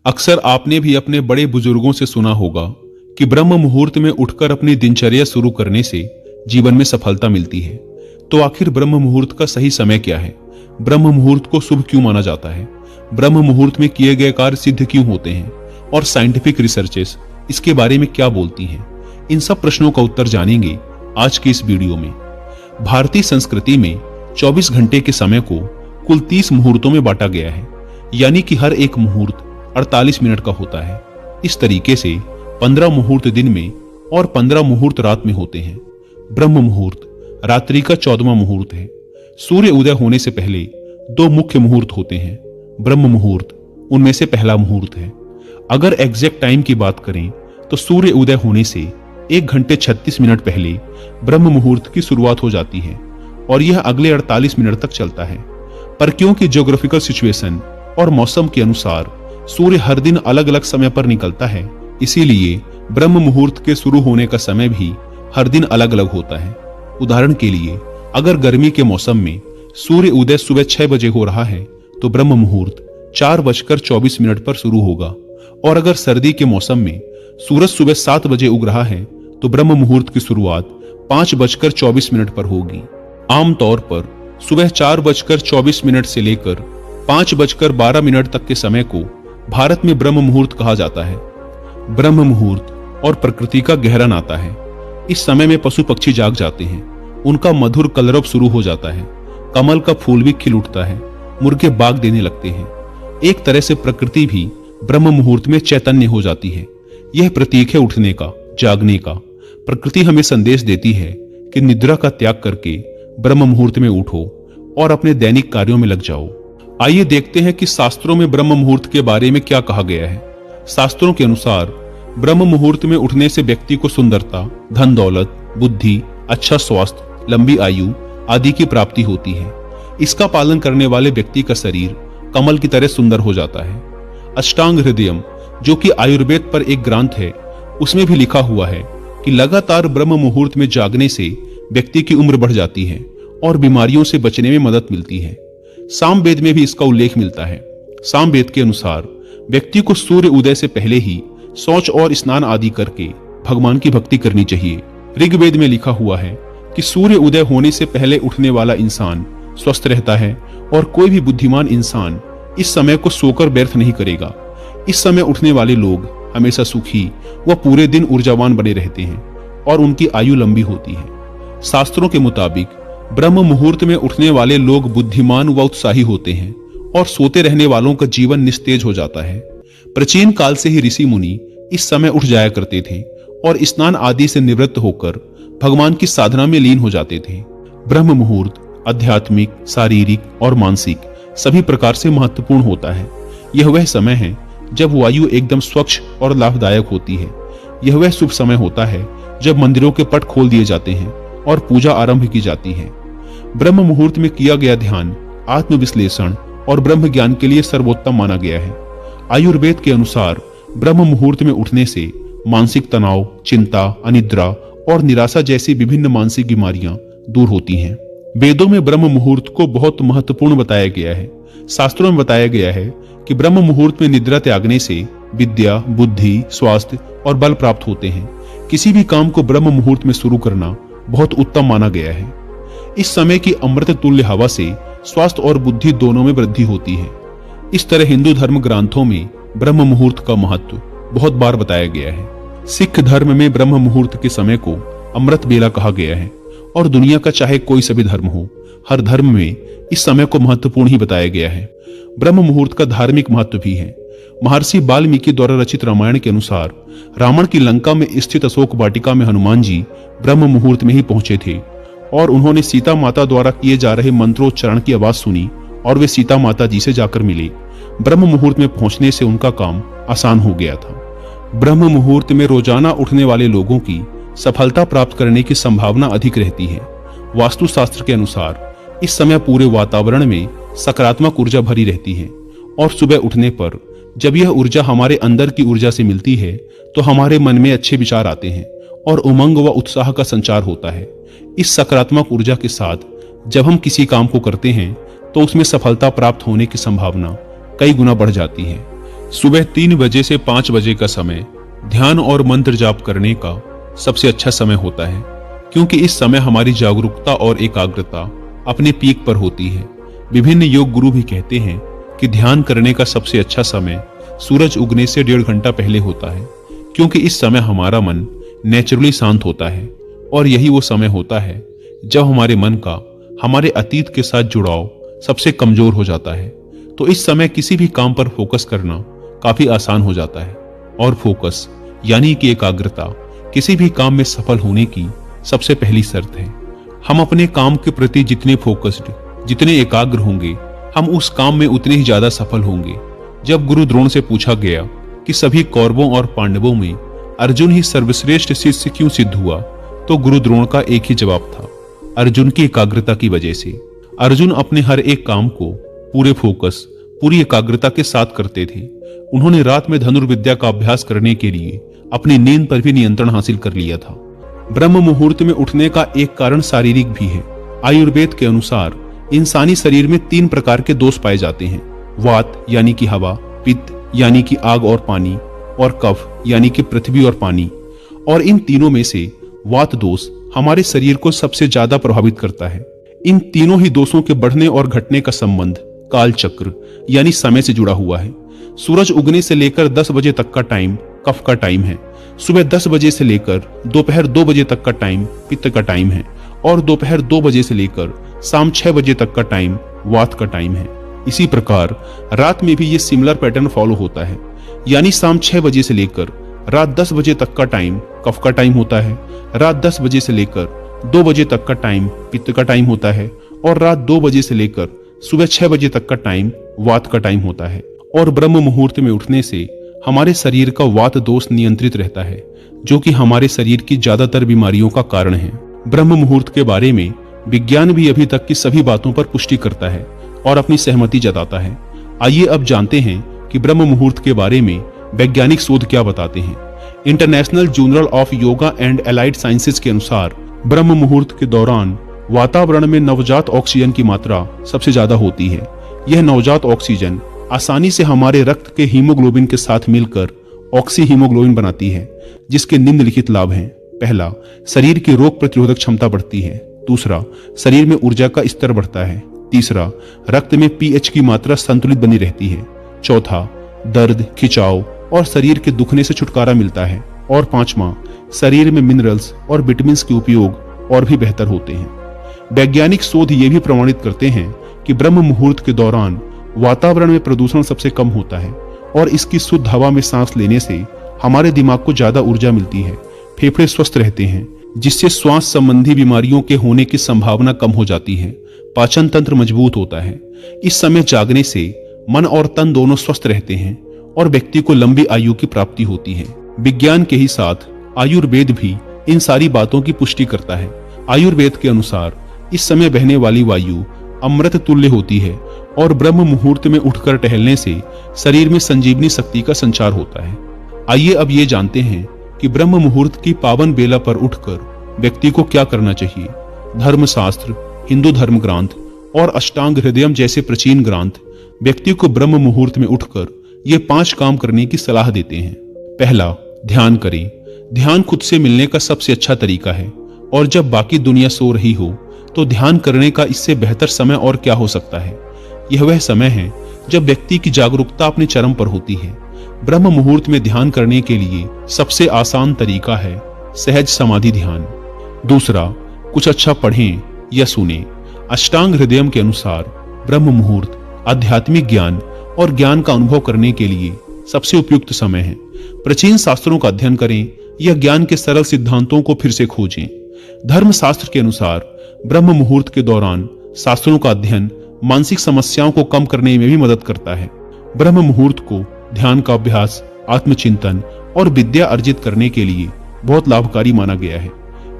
अक्सर आपने भी अपने बड़े बुजुर्गों से सुना होगा कि ब्रह्म मुहूर्त में उठकर अपनी दिनचर्या शुरू करने से जीवन में सफलता मिलती है। तो आखिर ब्रह्म मुहूर्त का सही समय क्या है? ब्रह्म मुहूर्त को शुभ क्यों माना जाता है? ब्रह्म मुहूर्त में किए गए कार्य सिद्ध क्यों होते हैं? और साइंटिफिक रिसर्चेस इसके बारे में क्या बोलती हैं? इन सब प्रश्नों का उत्तर जानेंगे आज के इस वीडियो में। भारतीय संस्कृति में 24 घंटे के समय को कुल 30 मुहूर्तों में बांटा गया है, यानी कि हर एक मुहूर्त 48 मिनट का होता है। इस तरीके से 15 मुहूर्त दिन में और 15 मुहूर्त रात में होते हैं। ब्रह्म मुहूर्त रात्रि का 14वां मुहूर्त है। सूर्य उदय होने से पहले 2 मुख्य मुहूर्त होते हैं। ब्रह्म मुहूर्त उनमें से पहला मुहूर्त है। अगर एग्जैक्ट टाइम की बात करें तो सूर्य उदय होने से 1 घंटे 36 मिनट पहले ब्रह्म मुहूर्त की शुरुआत हो जाती है और यह अगले 48 मिनट तक चलता है। पर क्योंकि ज्योग्राफिकल सिचुएशन और मौसम के अनुसार सूर्य हर दिन अलग अलग समय पर निकलता है, इसीलिए ब्रह्म मुहूर्त के शुरू होने का समय भी हर दिन अलग अलग होता है। उदाहरण के लिए, अगर गर्मी के मौसम में सूर्य उदय सुबह 6 बजे हो रहा है तो ब्रह्म मुहूर्त 4:24 पर शुरू होगा, और अगर सर्दी के मौसम में सूरज सुबह 7 बजे उग रहा है तो ब्रह्म मुहूर्त की शुरुआत 5:24 पर होगी। आमतौर पर सुबह 4:24 से लेकर 5:12 तक के समय को भारत में ब्रह्म मुहूर्त कहा जाता है। ब्रह्म मुहूर्त और प्रकृति का गहरा नाता है। इस समय में पशु पक्षी जाग जाते हैं, उनका मधुर कलरव शुरू हो जाता है, कमल का फूल भी खिल उठता है, मुर्गे बाग देने लगते हैं। एक तरह से प्रकृति भी ब्रह्म मुहूर्त में चैतन्य हो जाती है। यह प्रतीक है उठने का, जागने का। प्रकृति हमें संदेश देती है कि निद्रा का त्याग करके ब्रह्म मुहूर्त में उठो और अपने दैनिक कार्यों में लग जाओ। आइए देखते हैं कि शास्त्रों में ब्रह्म मुहूर्त के बारे में क्या कहा गया है। शास्त्रों के अनुसार ब्रह्म मुहूर्त में उठने से व्यक्ति को सुंदरता, धन दौलत, बुद्धि, अच्छा स्वास्थ्य, लंबी आयु आदि की प्राप्ति होती है। इसका पालन करने वाले व्यक्ति का शरीर कमल की तरह सुंदर हो जाता है। अष्टांग हृदयम, जो कि आयुर्वेद पर एक ग्रंथ है, उसमें भी लिखा हुआ है कि लगातार ब्रह्म मुहूर्त में जागने से व्यक्ति की उम्र बढ़ जाती है और बीमारियों से बचने में मदद मिलती है। सामवेद में भी इसका उल्लेख मिलता है। सामवेद के अनुसार व्यक्ति को सूर्य उदय से पहले ही शौच और स्नान आदि करके भगवान की भक्ति करनी चाहिए। ऋग्वेद में लिखा हुआ है कि सूर्य उदय होने से पहले उठने वाला इंसान स्वस्थ रहता है और कोई भी बुद्धिमान इंसान इस समय को सोकर व्यर्थ नहीं करेगा। इस समय उठने वाले लोग हमेशा सुखी व पूरे दिन ऊर्जावान बने रहते हैं और उनकी आयु लंबी होती है। शास्त्रों के मुताबिक ब्रह्म मुहूर्त में उठने वाले लोग बुद्धिमान व उत्साही होते हैं और सोते रहने वालों का जीवन निस्तेज हो जाता है। प्राचीन काल से ही ऋषि मुनि इस समय उठ जाया करते थे और स्नान आदि से निवृत्त होकर भगवान की साधना में लीन हो जाते थे। ब्रह्म मुहूर्त आध्यात्मिक, शारीरिक और मानसिक सभी प्रकार से महत्वपूर्ण होता है। यह वह समय है जब वायु एकदम स्वच्छ और लाभदायक होती है। यह वह शुभ समय होता है जब मंदिरों के पट खोल दिए जाते हैं और पूजा आरंभ की जाती है। ब्रह्म मुहूर्त में किया गया ध्यान आत्मविश्लेषण और ब्रह्म ज्ञान के लिए सर्वोत्तम माना गया है। आयुर्वेद के अनुसार ब्रह्म मुहूर्त में उठने से मानसिक तनाव, चिंता, अनिद्रा और निराशा जैसी विभिन्न मानसिक बीमारियां दूर होती हैं। वेदों में ब्रह्म मुहूर्त को बहुत महत्वपूर्ण बताया गया है। शास्त्रों में बताया गया है कि ब्रह्म मुहूर्त में निद्रा त्यागने से विद्या, बुद्धि, स्वास्थ्य और बल प्राप्त होते हैं। किसी भी काम को ब्रह्म मुहूर्त में शुरू करना बहुत उत्तम माना गया है। इस समय की अमृत तुल्य हवा से स्वास्थ्य और बुद्धि दोनों में वृद्धि होती है। इस तरह हिंदू धर्म ग्रंथों में ब्रह्म मुहूर्त का महत्व बहुत बार बताया गया है। सिख धर्म में ब्रह्म मुहूर्त के समय को अमृत बेला कहा गया है और दुनिया का चाहे कोई सा भी धर्म हो, हर धर्म में इस समय को महत्वपूर्ण ही बताया गया है। ब्रह्म मुहूर्त का धार्मिक महत्व भी है। महर्षि वाल्मीकि द्वारा रचित रामायण के अनुसार रावण की लंका में स्थित अशोक वाटिका में हनुमान जी ब्रह्म मुहूर्त में ही पहुंचे थे और उन्होंने सीता माता द्वारा किए जा रहे मंत्रोच्चारण की आवाज सुनी और वे सीता माता जी से जाकर मिले। ब्रह्म मुहूर्त में पहुंचने से उनका काम आसान हो गया था। ब्रह्म मुहूर्त में रोजाना उठने वाले लोगों की सफलता प्राप्त करने की संभावना अधिक रहती है। वास्तुशास्त्र के अनुसार इस समय पूरे वातावरण में सकारात्मक ऊर्जा भरी रहती है और सुबह उठने पर जब यह ऊर्जा हमारे अंदर की ऊर्जा से मिलती है तो हमारे मन में अच्छे विचार आते हैं और उमंग व उत्साह का संचार होता है। इस सकारात्मक ऊर्जा के साथ जब हम किसी काम को करते हैं तो उसमें सफलता प्राप्त होने की संभावना कई गुना बढ़ जाती है। सुबह 3 बजे से 5 बजे का समय ध्यान और मंत्र जाप करने का सबसे अच्छा समय होता है, क्योंकि इस समय हमारी जागरूकता और एकाग्रता अपने पीक पर होती है। विभिन्न योग गुरु भी कहते हैं कि ध्यान करने का सबसे अच्छा समय सूरज उगने से 1.5 घंटा पहले होता है, क्योंकि इस समय हमारा मन नेचुरली शांत होता है और यही वो समय होता है जब हमारे मन का हमारे अतीत के साथ जुड़ाव सबसे कमजोर हो जाता है। तो इस समय किसी भी काम पर फोकस करना काफी आसान हो जाता है, और फोकस यानी कि एकाग्रता किसी भी काम में सफल होने की सबसे पहली शर्त है। हम अपने काम के प्रति जितने फोकस्ड, जितने एकाग्र होंगे, हम उस काम में उतने ही ज्यादा सफल होंगे। जब गुरु द्रोण से पूछा गया कि सभी कौरवों और पांडवों में अर्जुन ही सर्वश्रेष्ठ शिष्य क्यों सिद्ध हुआ, तो गुरु द्रोण का एक ही जवाब था, अर्जुन की एकाग्रता की वजह से। अर्जुन अपने हर एक काम को पूरे फोकस, पूरी एकाग्रता के साथ करते थे। उन्होंने रात में धनुर्विद्या का अभ्यास करने के लिए अपनी नींद पर भी नियंत्रण हासिल कर लिया था। ब्रह्म मुहूर्त में उठने का एक कारण शारीरिक भी है। आयुर्वेद के अनुसार इंसानी शरीर में 3 प्रकार के दोष पाए जाते हैं, वात यानी कि हवा, पित्त यानी कि आग और पानी, और कफ यानी कि पृथ्वी और पानी। और इन तीनों में से वात दोष हमारे शरीर को सबसे ज्यादा प्रभावित करता है। इन तीनों ही दोषों के बढ़ने और घटने का संबंध काल चक्र यानी समय से जुड़ा हुआ है। सूरज उगने से लेकर 10 बजे तक का टाइम कफ का टाइम है। सुबह 10 बजे से लेकर दोपहर 2 बजे तक का टाइम पित्त का टाइम है, और दोपहर 2 बजे से लेकर शाम 6 बजे तक का टाइम वात का टाइम है। इसी प्रकार रात में भी ये सिमिलर पैटर्न फॉलो होता है, यानी शाम 6 बजे से लेकर रात 10 बजे तक का टाइम कफ का टाइम होता है, रात 10 बजे से लेकर 2 बजे तक का टाइम पित्त का टाइम होता है, और रात 2 बजे से लेकर सुबह 6 बजे तक का टाइम वात का टाइम होता है। और ब्रह्म मुहूर्त में उठने से हमारे शरीर का वात दोष नियंत्रित रहता है, जो कि हमारे शरीर की ज्यादातर बीमारियों का कारण है। ब्रह्म मुहूर्त के बारे में विज्ञान भी अभी तक की सभी बातों पर पुष्टि करता है और अपनी सहमति जताता है। आइए अब जानते हैं कि ब्रह्म मुहूर्त के बारे में वैज्ञानिक शोध क्या बताते हैं। International journal of yoga and allied sciences के अनुसार ब्रह्म मुहूर्त के दौरान वातावरण में नवजात ऑक्सीजन की मात्रा सबसे ज्यादा होती है। यह नवजात ऑक्सीजन आसानी से हमारे रक्त के हीमोग्लोबिन के साथ मिलकर ऑक्सी हीमोग्लोबिन बनाती है, जिसके निम्नलिखित लाभ हैं। पहला, शरीर की रोग प्रतिरोधक क्षमता बढ़ती है। दूसरा, शरीर में ऊर्जा का स्तर बढ़ता है। तीसरा, रक्त में पीएच की मात्रा संतुलित बनी रहती है। चौथा, दर्द, खिंचाव और शरीर के दुखने से छुटकारा मिलता है। और पांचवा, शरीर में मिनरल्स और विटामिन्स के उपयोग और भी बेहतर होते हैं। वैज्ञानिक शोध ये भी प्रमाणित करते हैं कि ब्रह्म मुहूर्त के दौरान वातावरण में प्रदूषण सबसे कम होता है, और इसकी शुद्ध हवा में सांस लेने से हमारे दिमाग को ज्यादा ऊर्जा मिलती है, फेफड़े स्वस्थ रहते हैं, जिससे श्वास संबंधी बीमारियों के होने की संभावना कम हो जाती है, पाचन तंत्र मजबूत होता है। इस समय जागने से मन और तन दोनों स्वस्थ रहते हैं और व्यक्ति को लंबी आयु की प्राप्ति होती है। विज्ञान के ही साथ आयुर्वेद भी इन सारी बातों की पुष्टि करता है। आयुर्वेद के अनुसार इस समय बहने वाली वायु अमृत तुल्य होती है, और ब्रह्म मुहूर्त में उठकर टहलने से शरीर में संजीवनी शक्ति का संचार होता है। आइए अब ये जानते हैं कि ब्रह्म मुहूर्त की पावन बेला पर उठकर व्यक्ति को क्या करना चाहिए। धर्मशास्त्र, हिंदू धर्म ग्रंथ और अष्टांग हृदयम जैसे प्राचीन ग्रंथ व्यक्ति को ब्रह्म मुहूर्त में उठकर ये 5 काम करने की सलाह देते हैं। पहला, ध्यान करें। ध्यान खुद से मिलने का सबसे अच्छा तरीका है, और जब बाकी दुनिया सो रही हो तो ध्यान करने का इससे बेहतर समय और क्या हो सकता है। यह वह समय है जब व्यक्ति की जागरूकता अपने चरम पर होती है। ब्रह्म मुहूर्त में ध्यान करने के लिए सबसे आसान तरीका है सहज समाधि ध्यान। दूसरा, कुछ अच्छा पढ़ें या सुनें। अष्टांग हृदयम के अनुसार ब्रह्म मुहूर्त आध्यात्मिक ज्ञान और ज्ञान का अनुभव करने के लिए सबसे उपयुक्त समय है। प्राचीन शास्त्रों का अध्ययन करें या ज्ञान के सरल सिद्धांतों को फिर से खोजें। धर्मशास्त्र के अनुसार ब्रह्म मुहूर्त के दौरान शास्त्रों का अध्ययन मानसिक समस्याओं को कम करने में भी मदद करता है। ब्रह्म मुहूर्त को ध्यान का अभ्यास, आत्मचिंतन और विद्या अर्जित करने के लिए बहुत लाभकारी माना गया है।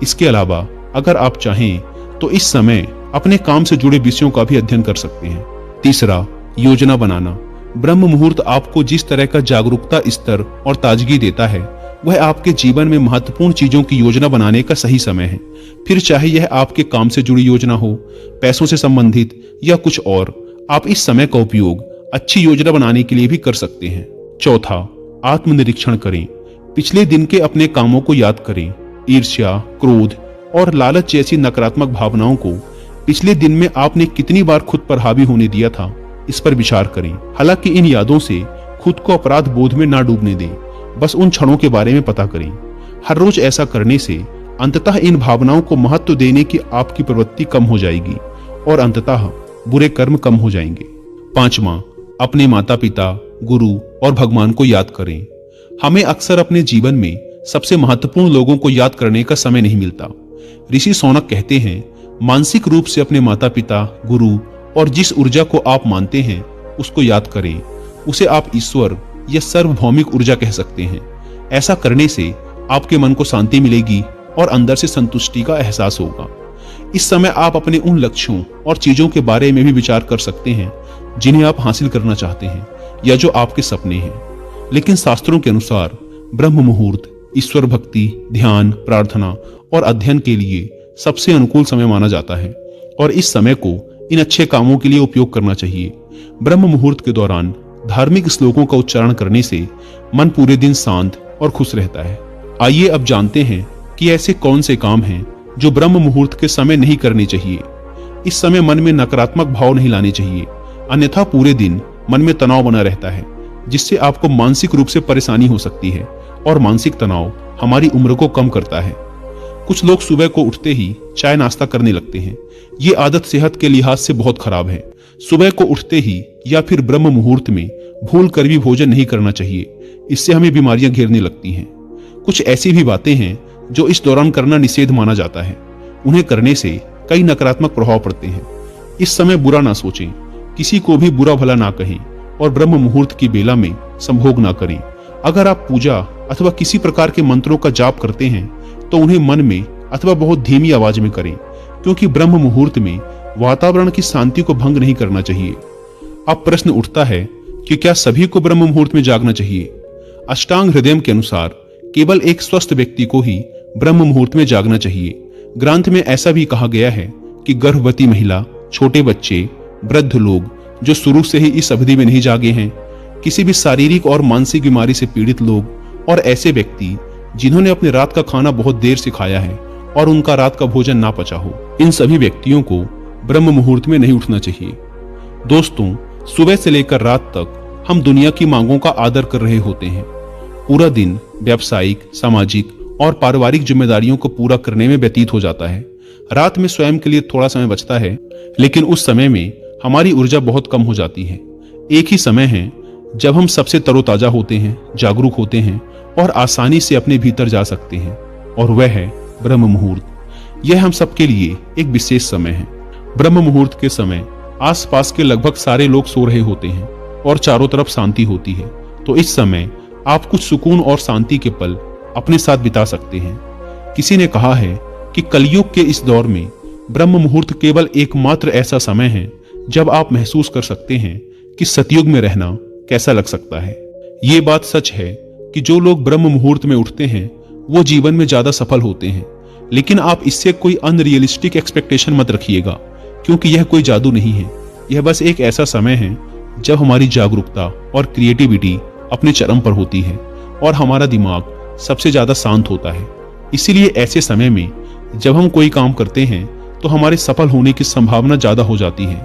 इसके अलावा अगर आप चाहें तो इस समय अपने काम से जुड़े विषयों का भी अध्ययन कर सकते हैं। तीसरा, योजना बनाना। ब्रह्म मुहूर्त आपको जिस तरह का जागरूकता स्तर और ताजगी देता है, वह आपके जीवन में महत्वपूर्ण चीजों की योजना बनाने का सही समय है। फिर चाहे यह आपके काम से जुड़ी योजना हो, पैसों से संबंधित या कुछ और, आप इस समय का उपयोग अच्छी योजना बनाने के लिए भी कर सकते हैं। चौथा, आत्मनिरीक्षण करें। पिछले दिन के अपने कामों को याद करें। ईर्ष्या, क्रोध और लालच जैसी नकारात्मक भावनाओं को पिछले दिन में आपने कितनी बार खुद पर हावी होने दिया था, इस पर विचार करें। हालांकि इन यादों से खुद को अपराध बोध में ना डूबने दें, बस उन क्षणों के बारे में पता करें। हर रोज ऐसा करने से अंततः इन भावनाओं को महत्व देने की आपकी प्रवृत्ति कम हो जाएगी और अंततः बुरे कर्म कम हो जाएंगे। पांचवा, अपने माता पिता, गुरु और भगवान को याद करें। हमें अक्सर अपने जीवन में सबसे महत्वपूर्ण लोगों को याद करने का समय नहीं मिलता। ऋषि सौनक कहते हैं, मानसिक रूप से अपने माता पिता, गुरु और जिस ऊर्जा को आप मानते हैं उसको याद करें। उसे आप ईश्वर या सर्वभौमिक ऊर्जा कह सकते हैं। ऐसा करने से आपके मन को शांति मिलेगी और अंदर से संतुष्टि का एहसास होगा। इस समय आप अपने उन लक्ष्यों और चीजों के बारे में भी विचार कर सकते हैं जिन्हें आप हासिल करना चाहते हैं या जो आपके सपने हैं। लेकिन शास्त्रों के अनुसार ब्रह्म मुहूर्त ईश्वर भक्ति, ध्यान, प्रार्थना और अध्ययन के लिए सबसे अनुकूल समय माना जाता है और इस समय को इन अच्छे कामों के लिए उपयोग करना चाहिए। ब्रह्म मुहूर्त के दौरान धार्मिक श्लोकों का उच्चारण करने से मन पूरे दिन शांत और खुश रहता है। आइए अब जानते हैं कि ऐसे कौन से काम हैं जो ब्रह्म मुहूर्त के समय नहीं करने चाहिए। इस समय मन में नकारात्मक भाव नहीं लाने चाहिए, अन्यथा पूरे दिन मन में तनाव बना रहता है जिससे आपको मानसिक रूप से परेशानी हो सकती है और मानसिक तनाव हमारी उम्र को कम करता है। कुछ लोग सुबह को उठते ही चाय नाश्ता करने लगते हैं। ये आदत सेहत के लिहाज से बहुत खराब है। सुबह को उठते ही या फिर ब्रह्म मुहूर्त में भूल कर भी भोजन नहीं करना चाहिए, इससे हमें बीमारियां घेरने लगती हैं। कुछ ऐसी भी बातें हैं जो इस दौरान करना निषेध माना जाता है। उन्हें करने से कई नकारात्मक प्रभाव पड़ते हैं। इस समय बुरा ना सोचें, किसी को भी बुरा भला ना कहें और ब्रह्म मुहूर्त की बेला में संभोग ना करें। अगर आप पूजा अथवा किसी प्रकार के मंत्रों का जाप करते हैं तो उन्हें मन में अथवा बहुत धीमी आवाज में करें, क्योंकि ब्रह्म मुहूर्त में वातावरण की शांति को भंग नहीं करना चाहिए। अब प्रश्न उठता है कि क्या सभी को ब्रह्म मुहूर्त में जागना चाहिए? अष्टांग हृदय के अनुसार केवल एक स्वस्थ व्यक्ति को ही ब्रह्म मुहूर्त में जागना चाहिए। ग्रंथ में ऐसा भी कहा गया है कि गर्भवती महिला, छोटे बच्चे, वृद्ध लोग जो शुरू से ही इस अवधि में नहीं जागे हैं, किसी भी शारीरिक और मानसिक बीमारी से पीड़ित लोग और ऐसे व्यक्ति जिन्होंने अपने रात का खाना बहुत देर से खाया है और उनका रात का भोजन ना पचा हो, इन सभी व्यक्तियों को ब्रह्म मुहूर्त में नहीं उठना चाहिए। दोस्तों, सुबह से लेकर रात तक हम दुनिया की मांगों का आदर कर रहे होते हैं। पूरा दिन व्यावसायिक, सामाजिक और पारिवारिक जिम्मेदारियों को पूरा करने में व्यतीत हो जाता है। रात में स्वयं के लिए थोड़ा समय बचता है, लेकिन उस समय में हमारी ऊर्जा बहुत कम हो जाती है। एक ही समय है जब हम सबसे तरोताजा होते हैं, जागरूक होते हैं और आसानी से अपने भीतर जा सकते हैं, और वह है ब्रह्म मुहूर्त। यह हम सबके लिए एक विशेष समय है। ब्रह्म मुहूर्त के समय आसपास के लगभग सारे लोग सो रहे होते हैं और चारों तरफ शांति होती है, तो इस समय आप कुछ सुकून और शांति के पल अपने साथ बिता सकते हैं। किसी ने कहा है कि कलयुग के इस दौर में ब्रह्म मुहूर्त केवल एकमात्र ऐसा समय है जब आप महसूस कर सकते हैं कि सतयुग में रहना कैसा लग सकता है। ये बात सच है कि जो लोग ब्रह्म मुहूर्त में उठते हैं वो जीवन में ज्यादा सफल होते हैं, लेकिन आप इससे कोई अनरियलिस्टिक एक्सपेक्टेशन मत रखिएगा, क्योंकि यह कोई जादू नहीं है। यह बस एक ऐसा समय है जब हमारी जागरूकता और क्रिएटिविटी अपने चरम पर होती है और हमारा दिमाग सबसे ज्यादा शांत होता है। इसीलिए ऐसे समय में जब हम कोई काम करते हैं तो हमारे सफल होने की संभावना ज्यादा हो जाती है।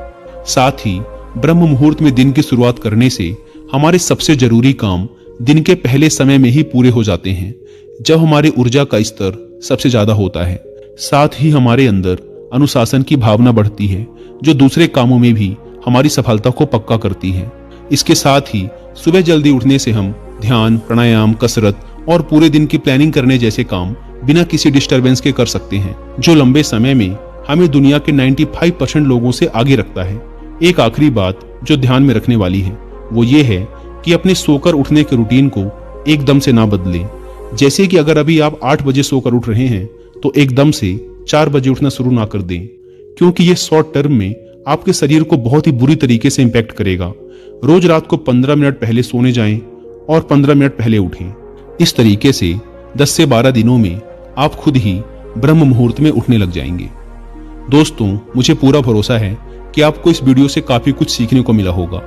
साथ ही ब्रह्म मुहूर्त में दिन की शुरुआत करने से हमारे सबसे जरूरी काम दिन के पहले समय में ही पूरे हो जाते हैं, जब हमारी ऊर्जा का स्तर सबसे ज्यादा होता है। साथ ही हमारे अंदर अनुशासन की भावना बढ़ती है, जो दूसरे कामों में भी हमारी सफलता को पक्का करती है। इसके साथ ही सुबह जल्दी उठने से हम ध्यान, प्राणायाम, कसरत और पूरे दिन की प्लानिंग करने जैसे काम बिना किसी डिस्टरबेंस के कर सकते हैं, जो लंबे समय में हमें दुनिया के 95% लोगों से आगे रखता है। एक आखिरी बात जो ध्यान में रखने वाली है वो ये है कि अपने सोकर उठने के रूटीन को एकदम से ना बदलें। जैसे कि अगर अभी आप 8 बजे सोकर उठ रहे हैं तो एकदम से 4 बजे उठना शुरू ना कर दें, क्योंकि ये शॉर्ट टर्म में आपके शरीर को बहुत ही बुरी तरीके से इंपैक्ट करेगा। रोज रात को 15 मिनट पहले सोने जाएं और 15 मिनट पहले उठें। इस तरीके से 10 से 12 दिनों में आप खुद ही ब्रह्म मुहूर्त में उठने लग जाएंगे। दोस्तों, मुझे पूरा भरोसा है कि आपको इस वीडियो से काफी कुछ सीखने को मिला होगा।